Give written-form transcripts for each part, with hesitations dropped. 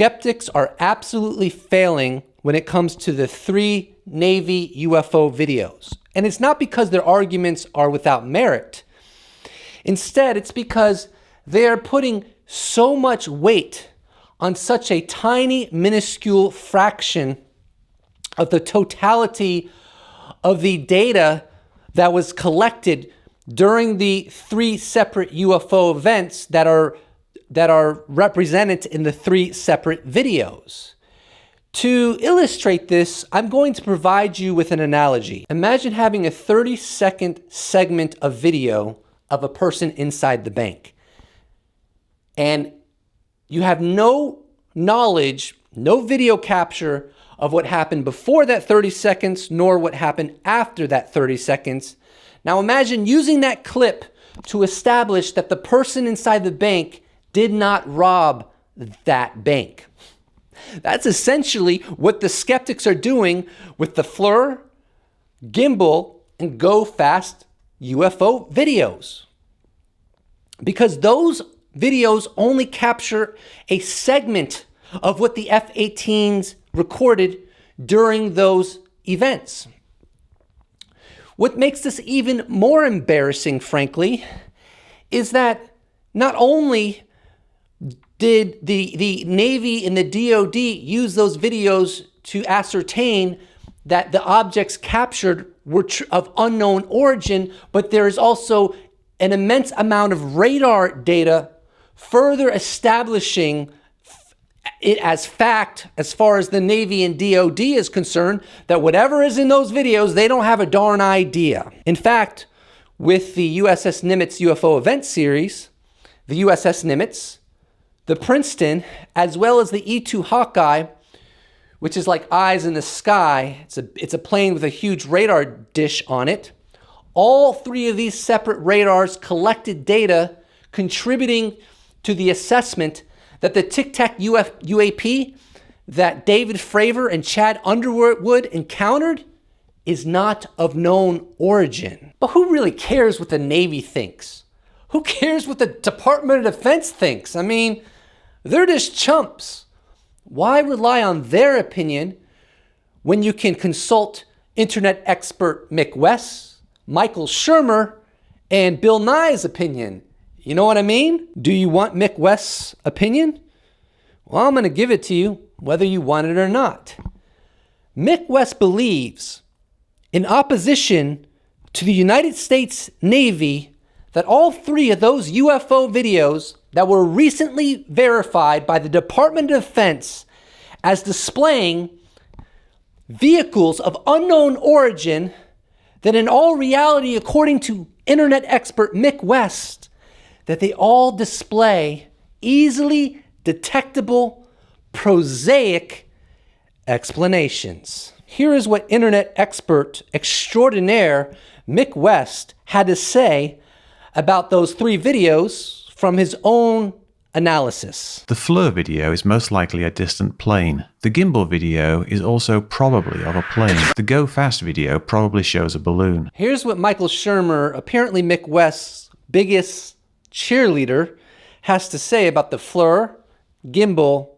skeptics are absolutely failing when it comes to the 3 Navy UFO videos. And it's not because their arguments are without merit. Instead, it's because they are putting so much weight on such a tiny, minuscule fraction of the totality of the data that was collected during the 3 separate UFO events that are represented in the 3 separate videos. To illustrate this, I'm going to provide you with an analogy. Imagine having a 30-second segment of video of a person inside the bank. And you have no knowledge, no video capture of what happened before that 30 seconds, nor what happened after that 30 seconds. Now imagine using that clip to establish that the person inside the bank did not rob that bank. That's essentially what the skeptics are doing with the FLIR, Gimbal, and Go Fast UFO videos. Because those videos only capture a segment of what the F-18s recorded during those events. What makes this even more embarrassing, frankly, is that not only did the Navy and the DoD use those videos to ascertain that the objects captured were of unknown origin, but there is also an immense amount of radar data further establishing it as fact, as far as the Navy and DoD is concerned, that whatever is in those videos, they don't have a darn idea. In fact, with the USS Nimitz UFO event series, the USS Nimitz, the Princeton, as well as the E-2 Hawkeye, which is like eyes in the sky. It's a plane with a huge radar dish on it. All 3 of these separate radars collected data contributing to the assessment that the Tic Tac UAP that David Fravor and Chad Underwood encountered is not of known origin. But who really cares what the Navy thinks? Who cares what the Department of Defense thinks? I mean, they're just chumps. Why rely on their opinion when you can consult internet expert Mick West, Michael Shermer, and Bill Nye's opinion? You know what I mean? Do you want Mick West's opinion? Well, I'm going to give it to you whether you want it or not. Mick West believes, in opposition to the United States Navy, that all 3 of those UFO videos that were recently verified by the Department of Defense as displaying vehicles of unknown origin, that in all reality, according to internet expert Mick West, that they all display easily detectable, prosaic explanations. Here is what internet expert extraordinaire Mick West had to say about those 3 videos from his own analysis. The FLIR video is most likely a distant plane. The gimbal video is also probably of a plane. The Go Fast video probably shows a balloon. Here's what Michael Shermer, apparently Mick West's biggest cheerleader, has to say about the FLIR, Gimbal,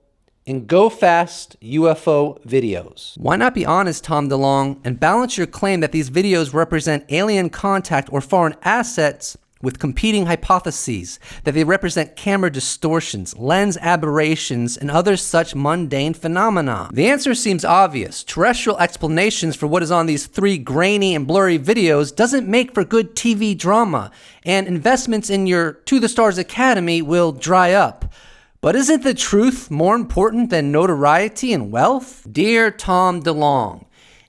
and Go Fast UFO videos. Why not be honest, Tom DeLonge, and balance your claim that these videos represent alien contact or foreign assets with competing hypotheses, that they represent camera distortions, lens aberrations, and other such mundane phenomena? The answer seems obvious. Terrestrial explanations for what is on these 3 grainy and blurry videos doesn't make for good TV drama, and investments in your To the Stars Academy will dry up. But isn't the truth more important than notoriety and wealth? Dear Tom DeLonge,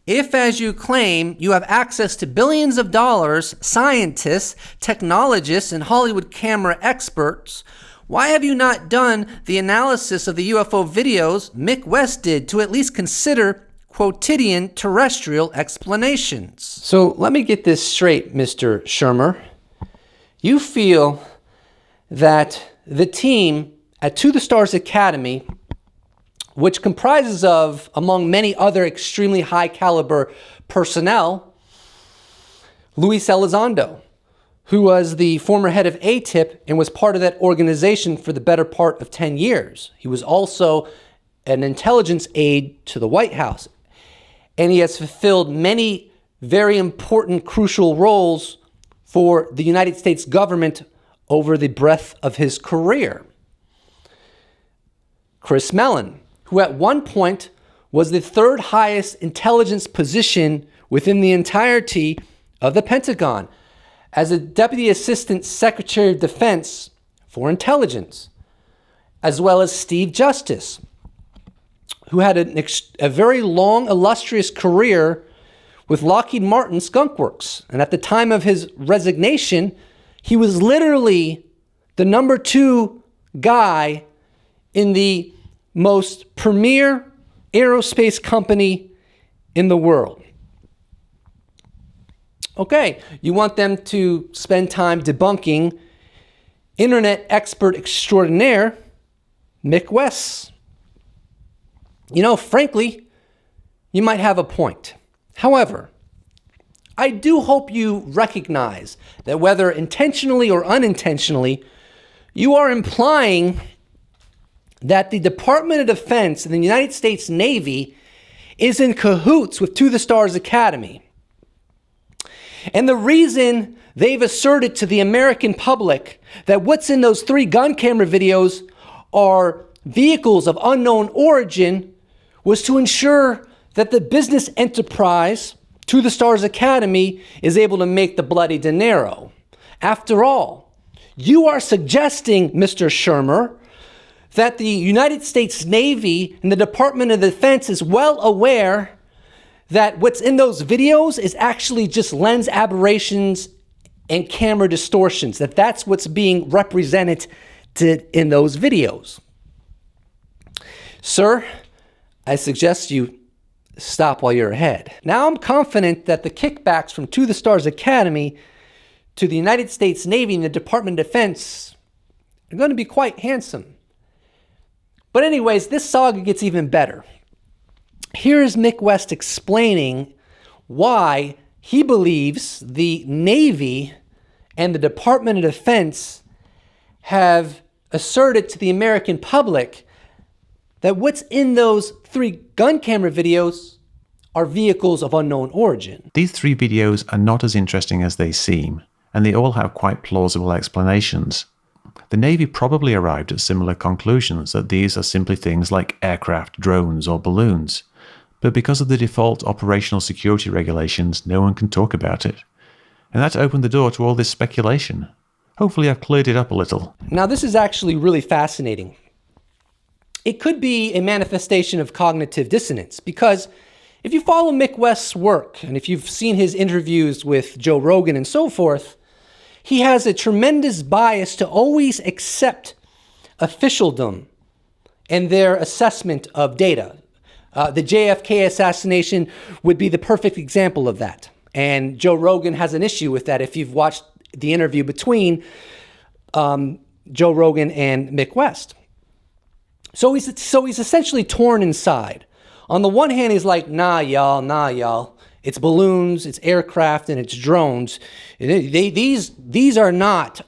if, as you claim, you have access to billions of dollars, scientists, technologists, and Hollywood camera experts, why have you not done the analysis of the UFO videos Mick West did to at least consider quotidian terrestrial explanations? So let me get this straight, Mr. Shermer. You feel that the team at To the Stars Academy, which comprises of, among many other extremely high caliber personnel, Luis Elizondo, who was the former head of ATIP and was part of that organization for the better part of 10 years. He was also an intelligence aide to the White House. And he has fulfilled many very important, crucial roles for the United States government over the breadth of his career. Chris Mellon, who at one point was the third highest intelligence position within the entirety of the Pentagon as a Deputy Assistant Secretary of Defense for Intelligence, as well as Steve Justice, who had a very long, illustrious career with Lockheed Martin Skunk Works. And at the time of his resignation, he was literally the number 2 guy in the most premier aerospace company in the world. Okay, you want them to spend time debunking internet expert extraordinaire Mick West. You know, frankly, you might have a point. However, I do hope you recognize that whether intentionally or unintentionally, you are implying that the Department of Defense and the United States Navy is in cahoots with To the Stars Academy. And the reason they've asserted to the American public that what's in those 3 gun camera videos are vehicles of unknown origin was to ensure that the business enterprise, To the Stars Academy, is able to make the bloody dinero. After all, you are suggesting, Mr. Shermer, that the United States Navy and the Department of Defense is well aware that what's in those videos is actually just lens aberrations and camera distortions, that's what's being represented in those videos. Sir, I suggest you stop while you're ahead. Now I'm confident that the kickbacks from To the Stars Academy to the United States Navy and the Department of Defense are going to be quite handsome. But anyways, this saga gets even better. Here is Mick West explaining why he believes the Navy and the Department of Defense have asserted to the American public that what's in those 3 gun camera videos are vehicles of unknown origin. These 3 videos are not as interesting as they seem, and they all have quite plausible explanations. The Navy probably arrived at similar conclusions that these are simply things like aircraft, drones, or balloons. But because of the default operational security regulations, no one can talk about it. And that opened the door to all this speculation. Hopefully I've cleared it up a little. Now this is actually really fascinating. It could be a manifestation of cognitive dissonance, because if you follow Mick West's work, and if you've seen his interviews with Joe Rogan and so forth, he has a tremendous bias to always accept officialdom and their assessment of data. The JFK assassination would be the perfect example of that. And Joe Rogan has an issue with that if you've watched the interview between Joe Rogan and Mick West. So he's essentially torn inside. On the one hand, he's like, nah, y'all. It's balloons, it's aircraft, and it's drones. These are not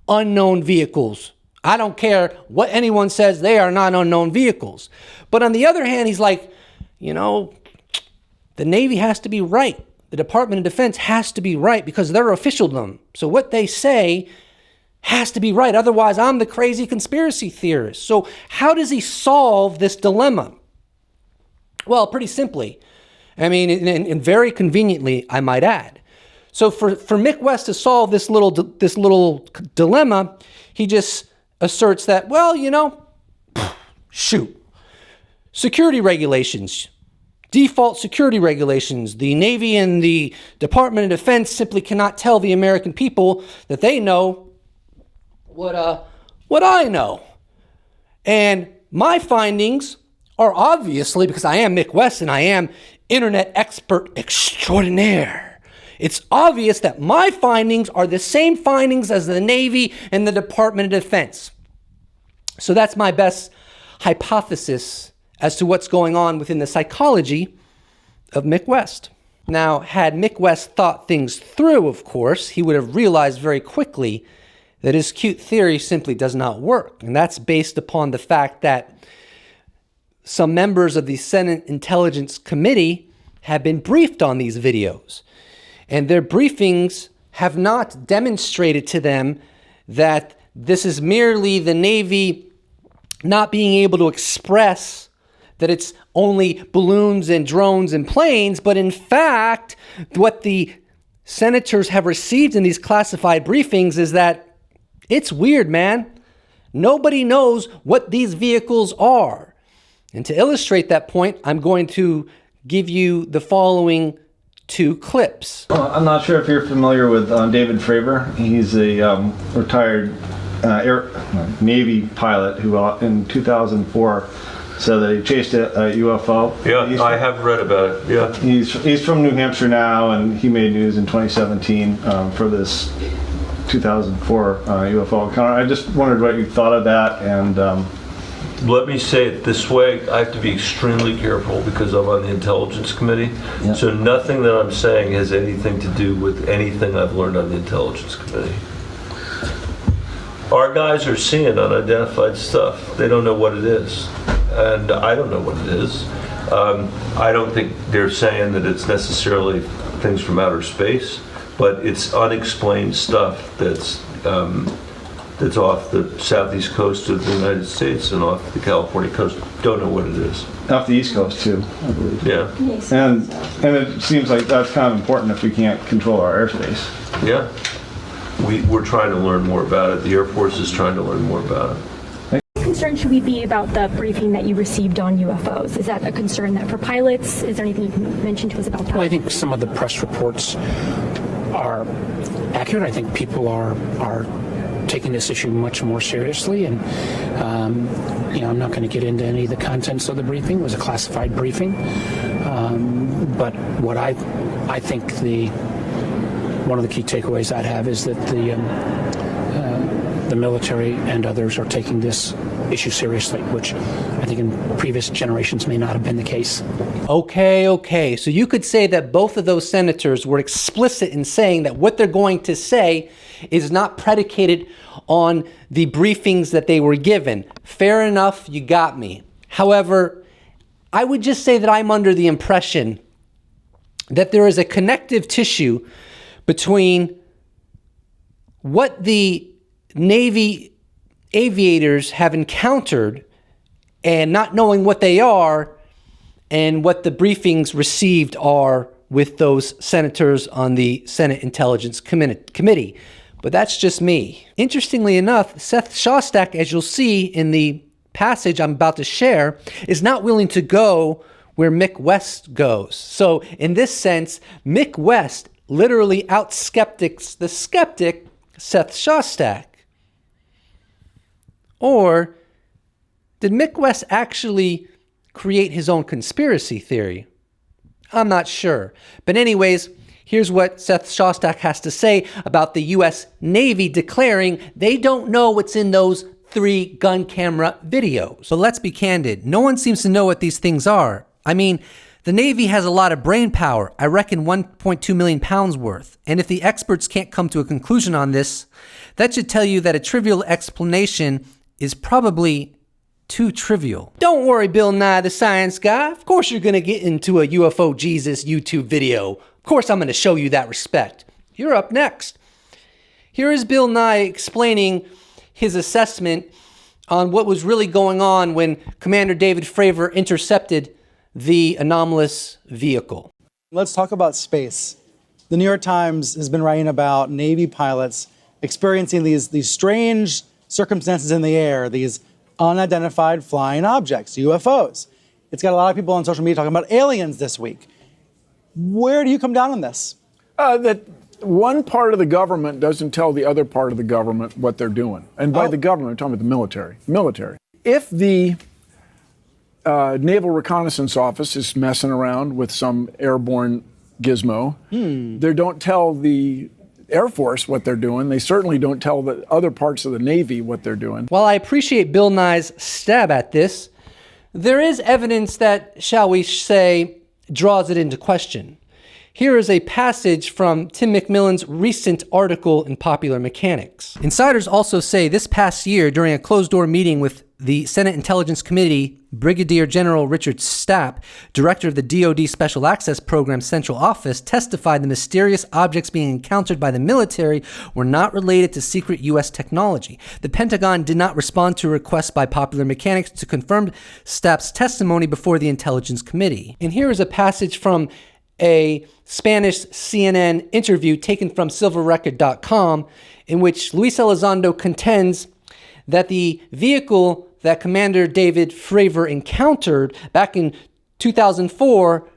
unknown vehicles. I don't care what anyone says, they are not unknown vehicles. But on the other hand, he's like, the Navy has to be right. The Department of Defense has to be right because they're officialdom. So what they say has to be right. Otherwise, I'm the crazy conspiracy theorist. So how does he solve this dilemma? Well, pretty simply. And very conveniently, I might add. So for Mick West to solve this little dilemma, he just asserts that, security regulations, default security regulations. The Navy and the Department of Defense simply cannot tell the American people that they know what I know. And my findings are obviously, because I am Mick West and I am internet expert extraordinaire, it's obvious that my findings are the same findings as the Navy and the Department of Defense. So that's my best hypothesis as to what's going on within the psychology of Mick West. Now, had Mick West thought things through, of course, he would have realized very quickly that his cute theory simply does not work. And that's based upon the fact that some members of the Senate Intelligence Committee have been briefed on these videos. And their briefings have not demonstrated to them that this is merely the Navy not being able to express that it's only balloons and drones and planes, but in fact, what the senators have received in these classified briefings is that it's weird, man. Nobody knows what these vehicles are. And to illustrate that point, I'm going to give you the following two clips. I'm not sure if you're familiar with David Fravor. He's a retired Navy pilot who in 2004 said that he chased a UFO. Yeah, I have read about it. Yeah, he's from New Hampshire now, and he made news in 2017 for this 2004 UFO encounter. I just wondered what you thought of that, and let me say it this way. I have to be extremely careful because I'm on the Intelligence Committee. Yeah. So nothing that I'm saying has anything to do with anything I've learned on the Intelligence Committee. Our guys are seeing unidentified stuff. They don't know what it is. And I don't know what it is. I don't think they're saying that it's necessarily things from outer space, but it's unexplained stuff that's off the southeast coast of the United States and off the California coast. Don't know what it is. Off the East Coast too, I believe. Yeah. And it seems like that's kind of important if we can't control our airspace. Yeah. We're trying to learn more about it. The Air Force is trying to learn more about it. How concerned should we be about the briefing that you received on UFOs? Is that a concern that for pilots? Is there anything you can mention to us about that? Well, I think some of the press reports are accurate. I think people are taking this issue much more seriously, and I'm not going to get into any of the contents of the briefing. It was a classified briefing, but what I think one of the key takeaways I'd have is that the military and others are taking this issue seriously, which I think in previous generations may not have been the case. Okay. So you could say that both of those senators were explicit in saying that what they're going to say is not predicated on the briefings that they were given. Fair enough, you got me. However, I would just say that I'm under the impression that there is a connective tissue between what the Navy aviators have encountered and not knowing what they are, and what the briefings received are with those senators on the Senate Intelligence Committee. But that's just me. Interestingly enough, Seth Shostak, as you'll see in the passage I'm about to share, is not willing to go where Mick West goes. So in this sense, Mick West literally out-skeptics the skeptic, Seth Shostak. Or did Mick West actually create his own conspiracy theory? I'm not sure. But anyways, here's what Seth Shostak has to say about the U.S. Navy declaring they don't know what's in those 3 gun camera videos. So let's be candid. No one seems to know what these things are. I mean, the Navy has a lot of brain power. I reckon 1.2 million pounds worth. And if the experts can't come to a conclusion on this, that should tell you that a trivial explanation is probably too trivial. Don't worry, Bill Nye the Science Guy. Of course you're going to get into a UFO Jesus YouTube video. Of course I'm going to show you that respect. You're up next. Here is Bill Nye explaining his assessment on what was really going on when Commander David Fravor intercepted the anomalous vehicle. Let's talk about space. The New York Times has been writing about Navy pilots experiencing these strange circumstances in the air, these unidentified flying objects, UFOs. It's got a lot of people on social media talking about aliens this week. Where do you come down on this? That one part of the government doesn't tell the other part of the government what they're doing. And by the government, I'm talking about the military. If the Naval Reconnaissance Office is messing around with some airborne gizmo, they don't tell the Air Force what they're doing. They certainly don't tell the other parts of the Navy what they're doing. While I appreciate Bill Nye's stab at this, there is evidence that, shall we say, draws it into question. Here is a passage from Tim McMillan's recent article in Popular Mechanics. Insiders also say this past year, during a closed-door meeting with the Senate Intelligence Committee, Brigadier General Richard Stapp, director of the DoD Special Access Program Central Office, testified the mysterious objects being encountered by the military were not related to secret U.S. technology. The Pentagon did not respond to requests by Popular Mechanics to confirm Stapp's testimony before the Intelligence Committee. And here is a passage from a Spanish CNN interview taken from silverrecord.com, in which Luis Elizondo contends that the vehicle that Commander David Fravor encountered back in 2004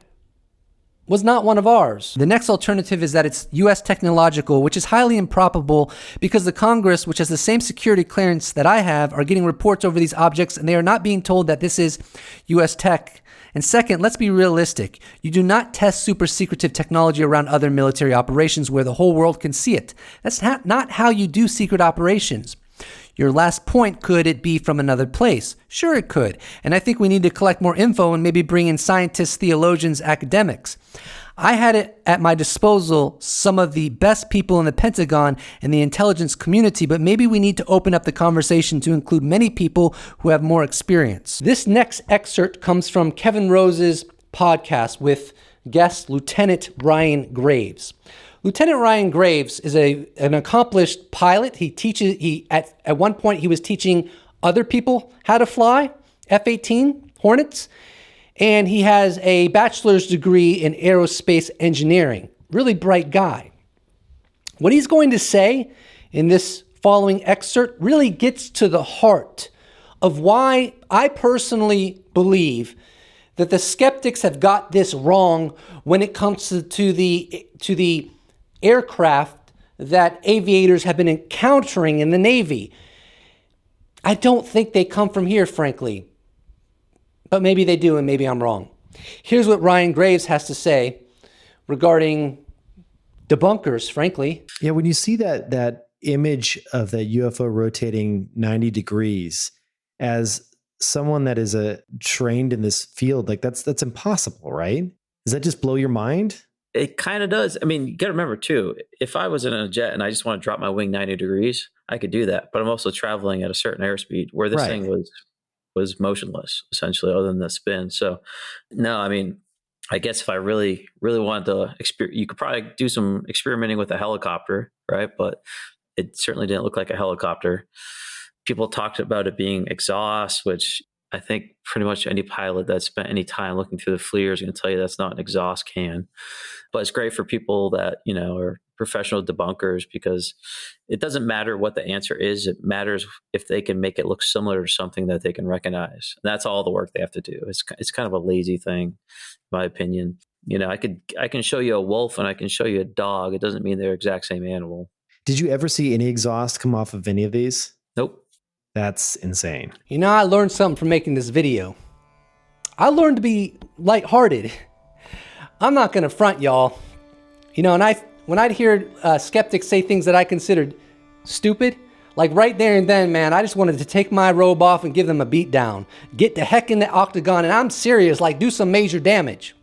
was not one of ours. The next alternative is that it's U.S. technological, which is highly improbable because the Congress, which has the same security clearance that I have, are getting reports over these objects and they are not being told that this is U.S. tech. And second, let's be realistic. You do not test super secretive technology around other military operations where the whole world can see it. That's not how you do secret operations. Your last point, could it be from another place? Sure it could. And I think we need to collect more info and maybe bring in scientists, theologians, academics. I had it at my disposal some of the best people in the Pentagon and the intelligence community, but maybe we need to open up the conversation to include many people who have more experience. This next excerpt comes from Kevin Rose's podcast with guest Lieutenant Ryan Graves. Lieutenant Ryan Graves is an accomplished pilot. At one point he was teaching other people how to fly F-18 Hornets. And he has a bachelor's degree in aerospace engineering. Really bright guy. What he's going to say in this following excerpt really gets to the heart of why I personally believe that the skeptics have got this wrong when it comes to the aircraft that aviators have been encountering in the Navy. I don't think they come from here, frankly. But maybe they do, and maybe I'm wrong. Here's what Ryan Graves has to say regarding debunkers, frankly. Yeah, when you see that image of that UFO rotating 90 degrees, as someone that is trained in this field, like that's impossible, right? Does that just blow your mind? It kind of does. I mean, you got to remember too, if I was in a jet and I just want to drop my wing 90 degrees, I could do that. But I'm also traveling at a certain airspeed where this thing was motionless, essentially, other than the spin. So, no, I mean, I guess if I really, really wanted to you could probably do some experimenting with a helicopter, right? But it certainly didn't look like a helicopter. People talked about it being exhaust, which I think pretty much any pilot that spent any time looking through the FLIR is going to tell you that's not an exhaust can. But it's great for people that, are professional debunkers, because it doesn't matter what the answer is. It matters if they can make it look similar to something that they can recognize. And that's all the work they have to do. It's kind of a lazy thing, in my opinion. I can show you a wolf and I can show you a dog. It doesn't mean they're the exact same animal. Did you ever see any exhaust come off of any of these? Nope. That's insane. I learned something from making this video. I learned to be lighthearted. I'm not going to front, y'all. And when I'd hear skeptics say things that I considered stupid, like right there and then, man, I just wanted to take my robe off and give them a beat down. Get the heck in the octagon, and I'm serious, like do some major damage.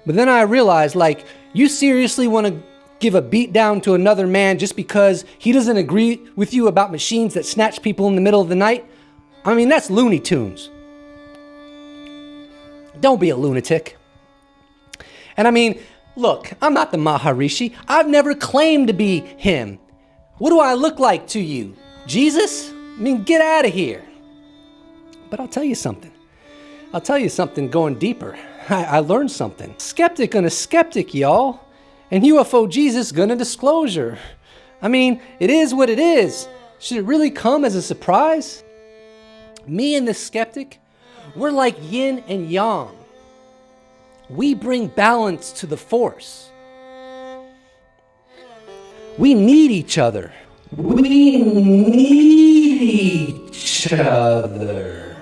But then I realized, like, you seriously want to give a beat down to another man just because he doesn't agree with you about machines that snatch people in the middle of the night? I mean, that's Looney Tunes. Don't be a lunatic. And I mean, look, I'm not the Maharishi. I've never claimed to be him. What do I look like to you? Jesus? I mean, get out of here. But I'll tell you something. Going deeper. I learned something. Skeptic gonna skeptic, y'all. And UFO Jesus gonna disclosure. I mean, it is what it is. Should it really come as a surprise? Me and the skeptic, we're like yin and yang. We bring balance to the force. We need each other. We need each other.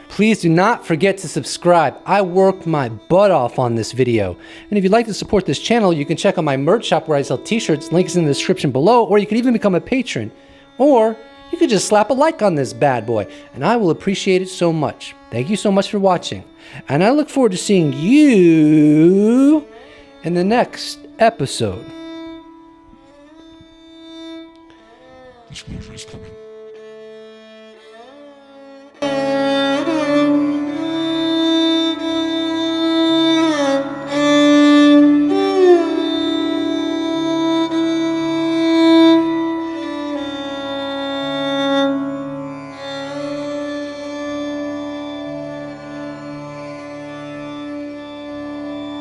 Please do not forget to subscribe. I worked my butt off on this video. And if you'd like to support this channel, you can check out my merch shop where I sell t-shirts. Links in the description below, or you can even become a patron. Or you could just slap a like on this bad boy, and I will appreciate it so much. Thank you so much for watching. And I look forward to seeing you in the next episode. This movie is called